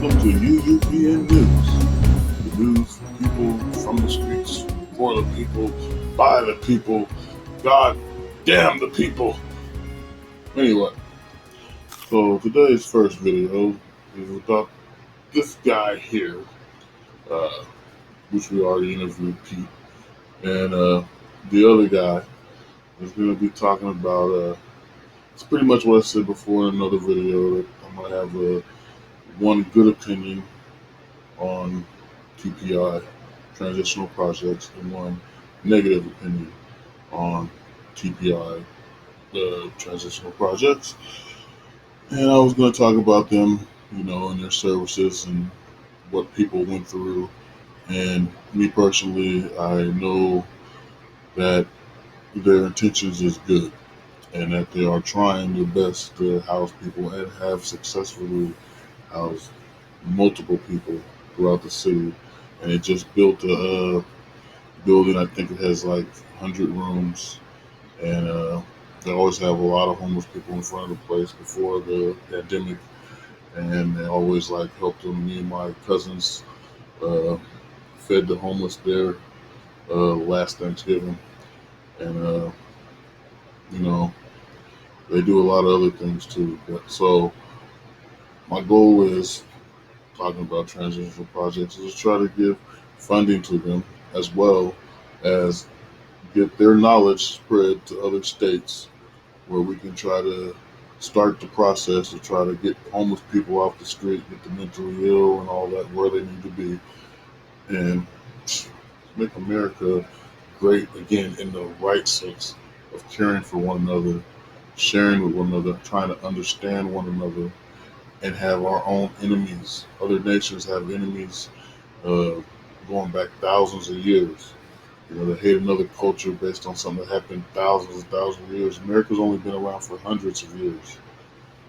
Welcome to UUPN News. The news for people, from the streets, for the people, by the people, God damn the people. Anyway, so today's first video is about this guy here, which we already interviewed, Pete. And the other guy is going to be talking about, it's pretty much what I said before in another video, that I'm going to have one good opinion on TPI, transitional projects, and one negative opinion on TPI, the transitional projects. And I was going to talk about them, and their services and what people went through. And me personally, I know that their intentions is good and that they are trying their best to house people and have successfully housed multiple people throughout the city. And it just built a building. I think it has like 100 rooms, and they always have a lot of homeless people in front of the place before the pandemic, and they always helped them. Me and my cousins fed the homeless there last Thanksgiving, and they do a lot of other things too. So my goal is, talking about transitional projects, is to try to give funding to them, as well as get their knowledge spread to other states, where we can try to start the process to try to get homeless people off the street, get the mentally ill and all that where they need to be, and make America great again in the right sense of caring for one another, sharing with one another, trying to understand one another, and have our own enemies. Other nations have enemies going back thousands of years. They hate another culture based on something that happened thousands of years. America's only been around for hundreds of years.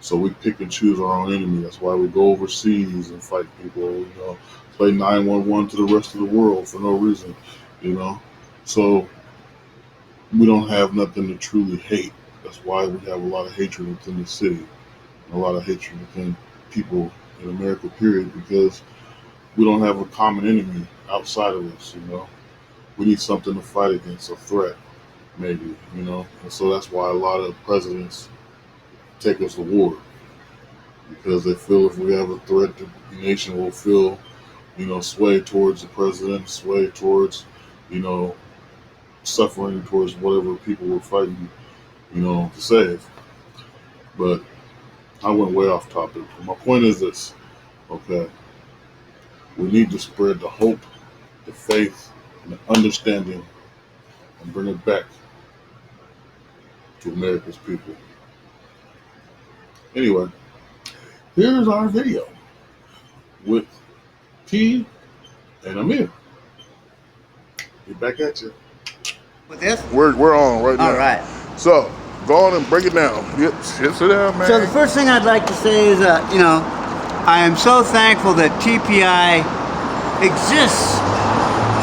So we pick and choose our own enemy. That's why we go overseas and fight people, play 911 to the rest of the world for no reason, So we don't have nothing to truly hate. That's why we have a lot of hatred within the city, and a lot of hatred within people in America, period, because we don't have a common enemy outside of us, We need something to fight against, a threat, maybe, And so that's why a lot of presidents take us to war, because they feel if we have a threat, the nation will feel, sway towards the president, sway towards, suffering towards whatever people we're fighting, to save. But I went way off topic. My point is this, okay? We need to spread the hope, the faith, and the understanding, and bring it back to America's people. Anyway, here's our video with T and Amir. Be back at you. With this? We're on right now. All right. So, go on and break it down. Sit down, man. So the first thing I'd like to say is, I am so thankful that TPI exists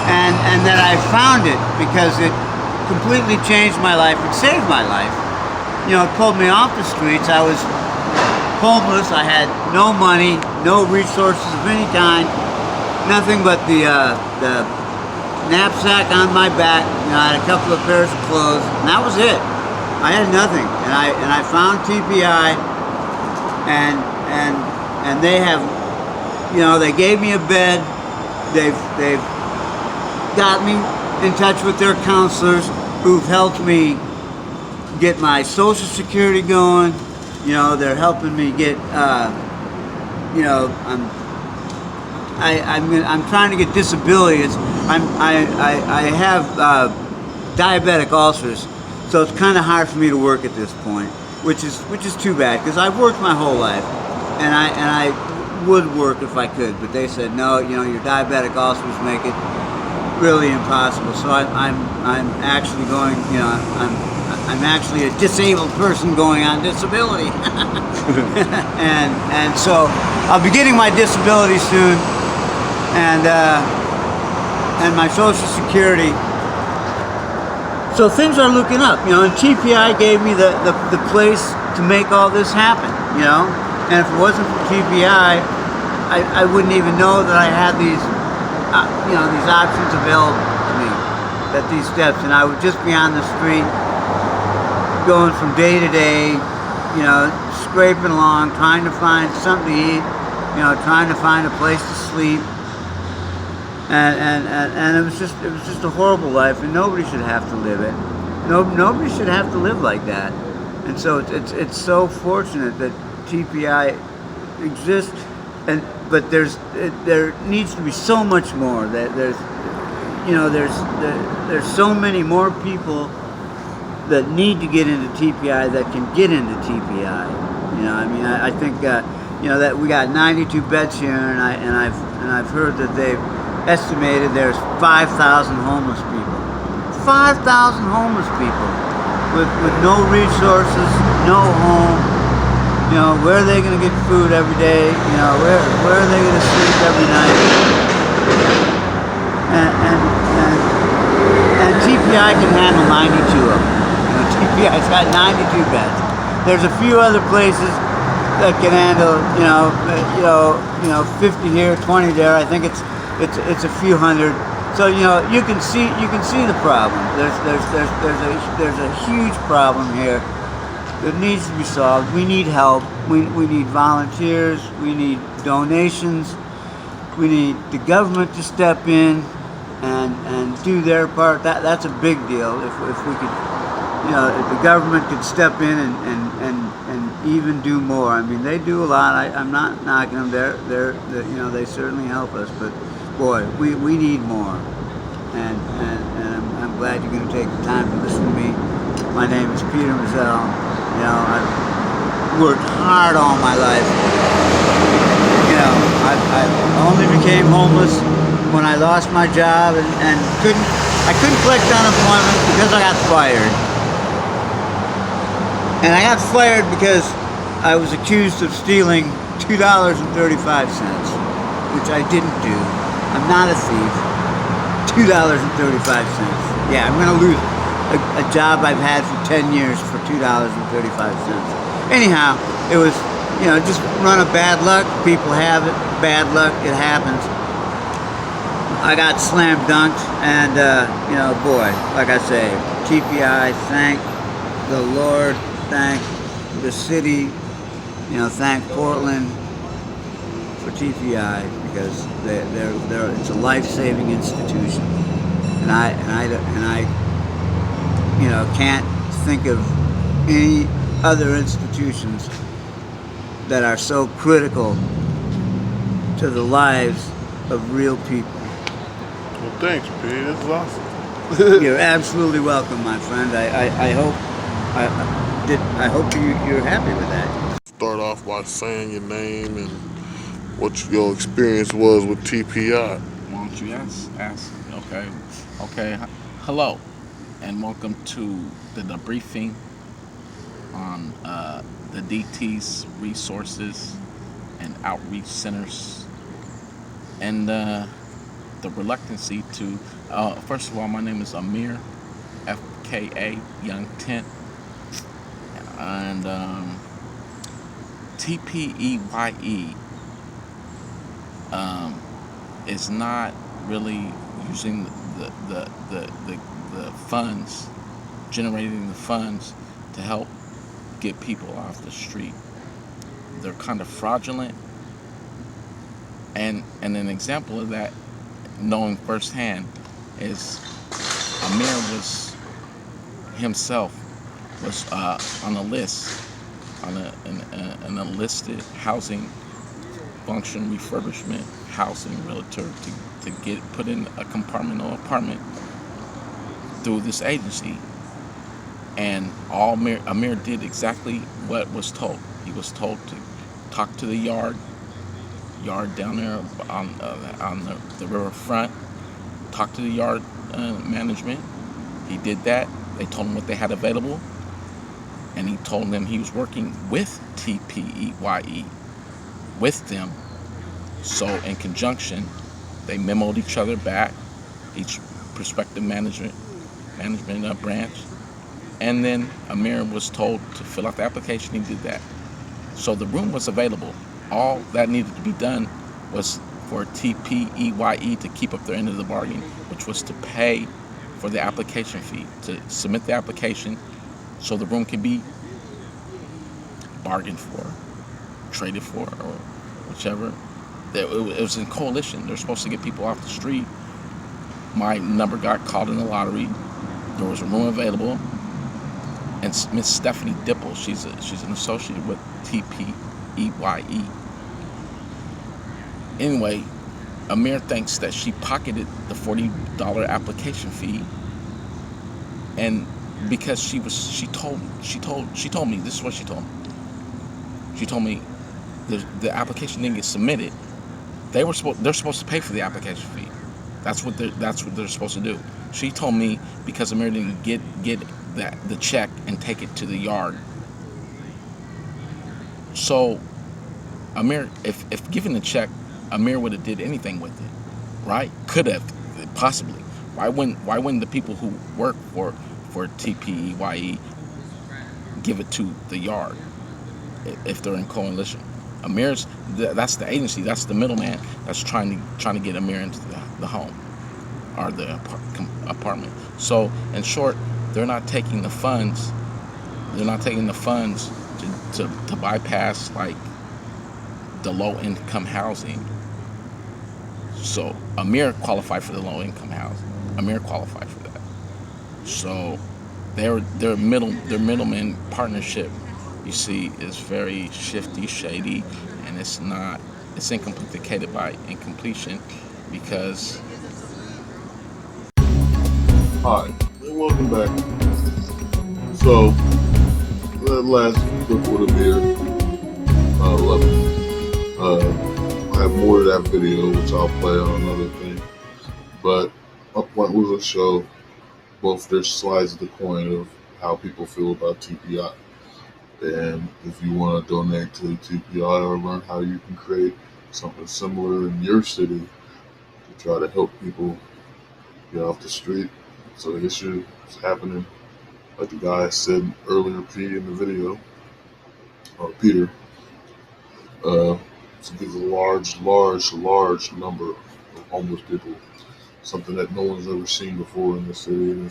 and that I found it, because it completely changed my life. It saved my life. It pulled me off the streets. I was homeless. I had no money, no resources of any kind, nothing but the knapsack on my back. I had a couple of pairs of clothes, and that was it. I had nothing, and I found TPI, and they have, they gave me a bed. They've got me in touch with their counselors, who've helped me get my Social Security going. They're helping me get, I'm trying to get disability. I have diabetic ulcers, so it's kind of hard for me to work at this point, which is too bad, because I've worked my whole life, and I would work if I could, but they said no. Your diabetic ulcers make it really impossible. So I'm actually going. I'm actually a disabled person going on disability, and so I'll be getting my disability soon, and my Social Security. So things are looking up, and TPI gave me the place to make all this happen, and if it wasn't for TPI, I wouldn't even know that I had these, these options available to me, that these steps, and I would just be on the street, going from day to day, scraping along, trying to find something to eat, trying to find a place to sleep, and it was just a horrible life, and nobody should have to live it. Nobody should have to live like that. And so it's so fortunate that TPI exists, but there needs to be so much more. That there's so many more people that need to get into TPI that can get into TPI. I think that we got 92 beds here, and I've heard that they've estimated there's 5,000 homeless people. 5,000 homeless people with no resources, no home. Where are they going to get food every day? Where are they going to sleep every night? And TPI can handle 92 of them. TPI's got 92 beds. There's a few other places that can handle, 50 here, 20 there. I think it's a few hundred. So you can see the problem. There's a huge problem here that needs to be solved. We need help. We need volunteers. We need donations. We need the government to step in and do their part. That's a big deal. If we could, if the government could step in and even do more. I mean, they do a lot. I'm not knocking them. They certainly help us. But boy, we need more. And I'm glad you're going to take the time to listen to me. My name is Peter Mazzell. I've worked hard all my life. I only became homeless when I lost my job and couldn't collect unemployment because I got fired. And I got fired because I was accused of stealing $2.35, which I didn't do. I'm not a thief. $2.35. Yeah, I'm going to lose a job I've had for 10 years for $2.35. Anyhow, it was, just run of bad luck. People have it. Bad luck. It happens. I got slam dunked, and, boy, like I say, TPI, thank the Lord, thank the city, thank Portland for TPI, because it's a life-saving institution, and I can't think of any other institutions that are so critical to the lives of real people. Well, thanks, Pete. This is awesome. You're absolutely welcome, my friend. I hope you're happy with that. Start off by saying your name and what your experience was with TPI. Why don't you ask? Okay. Hello, and welcome to the debriefing on the DT's resources and outreach centers, and the reluctancy to. First of all, my name is Amir, FKA Young Tent, and TPEYE is not really using the funds, generating the funds to help get people off the street. They're kind of fraudulent, and an example of that, knowing firsthand, is Amir was himself on a list, on an enlisted housing function refurbishment housing realtor to get put in a compartmental apartment through this agency, and all Amir did exactly what was told. He was told to talk to the yard down there on the riverfront, talk to the yard management. He did that. They told him what they had available, and he told them he was working with TPEYE, with them. So in conjunction, they memoed each other back, each prospective management branch, and then Amir was told to fill out the application. He did that. So the room was available. All that needed to be done was for TPEYE to keep up their end of the bargain, which was to pay for the application fee, to submit the application so the room can be bargained for, traded for, or whichever. It was in coalition. They're supposed to get people off the street. My number got called in the lottery. There was a room available, and Miss Stephanie Dipple, she's an associate with TPEYE. Anyway, Amir thinks that she pocketed the $40 application fee, and because she told me, this is what she told me. She told me the application didn't get submitted. They're supposed to pay for the application fee. That's what they're supposed to do. She told me because Amir didn't get the check and take it to the yard. So Amir, if given the check, Amir would have did anything with it, right? Could have, possibly. Why wouldn't the people who work for TPEYE give it to the yard if they're in coalition? That's the agency, that's the middleman that's trying to get Amir into the home or the apartment. So in short, they're not taking the funds. They're not taking the funds to bypass like the low income housing. So Amir qualified for the low income housing. Amir qualified for that. So their middleman partnership, you see, is very shifty, shady, and it's incomplicated by incompletion because. Hi, and welcome back. So, that last clip would have been 11. I have more of that video, which I'll play on another thing. But my point was to show both their sides of the coin of how people feel about TPI. And if you want to donate to TPI or learn how you can create something similar in your city to try to help people get off the street, it's an issue. It's happening. Like the guy said earlier, P in the video, or Peter, to get a large number of homeless people, something that no one's ever seen before in the city, and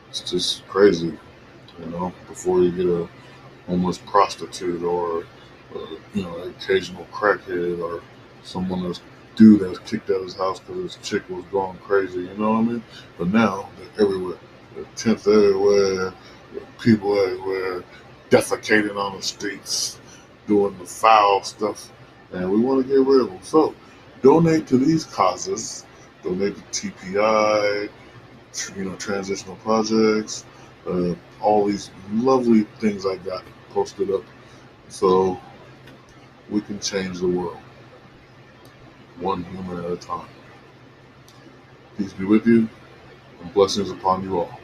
it's just crazy, you know. Before you get a homeless prostitute or an occasional crackhead or someone that's kicked out of his house because his chick was going crazy, you know what I mean? But now they're everywhere. There are tents everywhere, there are people everywhere, defecating on the streets, doing the foul stuff, and we want to get rid of them. So donate to these causes. Donate to TPI, transitional projects, all these lovely things I got posted up, so we can change the world, one human at a time. Peace be with you, and blessings upon you all.